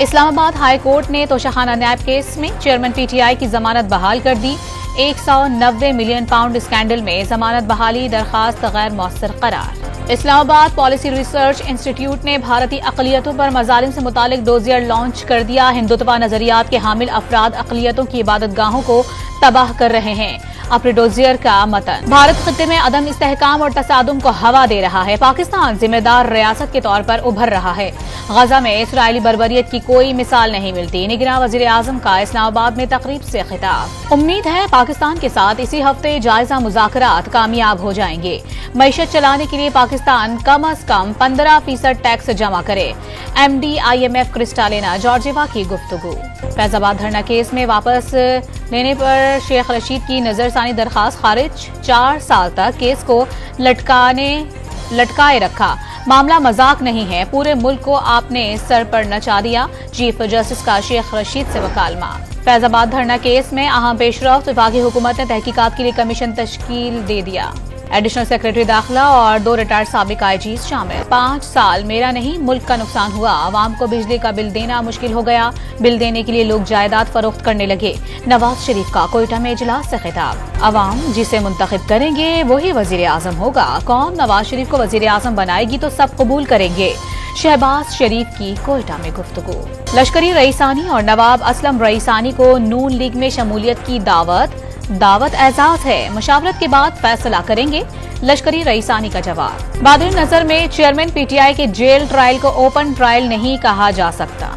Islamabad high court ने तोशाखाना नैब case में chairman PTI की जमानत बहाल कर दी। 190 मिलियन पाउंड स्कैंडल में जमानत बहाली दरखास्त गैर मौसर करार। इस्लामाबाद पॉलिसी रिसर्च इंस्टीट्यूट ने भारतीय अक़लियतों पर मजालिम से मुतालिक डोजियर लॉन्च कर दिया। हिंदुत्व नजरियात के हामिल अफराद अक़लियतों की इबादतगाहों को तबाह कर रहे हैं। अपने डोजियर का मतन भारत खित्ते में अदम इस्तेहकाम और तसादुम को हवा दे रहा है। पाकिस्तान जिम्मेदार रियासत के तौर पर उभर रहा है। गजा में इसराइली बर्बरियत की कोई मिसाल नहीं मिलती। निगरान वजीर आजम का इस्लामाबाद में तकरीब से खिताब। उम्मीद है पाकिस्तान के साथ इसी हफ्ते जायजा मुज़ाकरात कामयाब हो जाएंगे। मईशत चलाने के लिए पाकिस्तान कम अज कम 15% टैक्स जमा करे। MD IMF क्रिस्टालिना जॉर्जिवा की गुफ्तगू। फैजाबाद धरना केस में वापस लेने पर शेख रशीद की नजरसानी दरखास्त खारिज। 4 साल तक केस को लटकाए रखा। मामला मजाक नहीं है, पूरे मुल्क को आपने सर पर नचा दिया। चीफ जस्टिस का शेख रशीद से वकालमा। फैजाबाद धरना केस में अहम पेशरफ्त। विभागीय हुकूमत ने तहकीकात के लिए कमीशन तश्कील दे दिया। एडिशनल सेक्रेटरी दाखिला और 2 रिटायर्ड साबिक IGs शामिल। 5 साल मेरा नहीं मुल्क का नुकसान हुआ। आवाम को बिजली का बिल देना मुश्किल हो गया। बिल देने के लिए लोग जायदाद फरोख्त करने लगे। नवाज शरीफ का कोयटा में इजलास से खिताब। अवाम जिसे मुंतखब करेंगे वही वजीर आजम होगा। कौम नवाज शरीफ को वजीर आजम बनाएगी तो सब कबूल करेंगे। शहबाज शरीफ की कोयटा में गुफ्तगू। लश्करी रईसानी और नवाब असलम रईसानी को नून लीग में शमूलियत की दावत एजाज है। मुशावरत के बाद फैसला करेंगे। लश्करी रईसानी का जवाब। बादल नजर में चेयरमैन PTI के जेल ट्रायल को ओपन ट्रायल नहीं कहा जा सकता।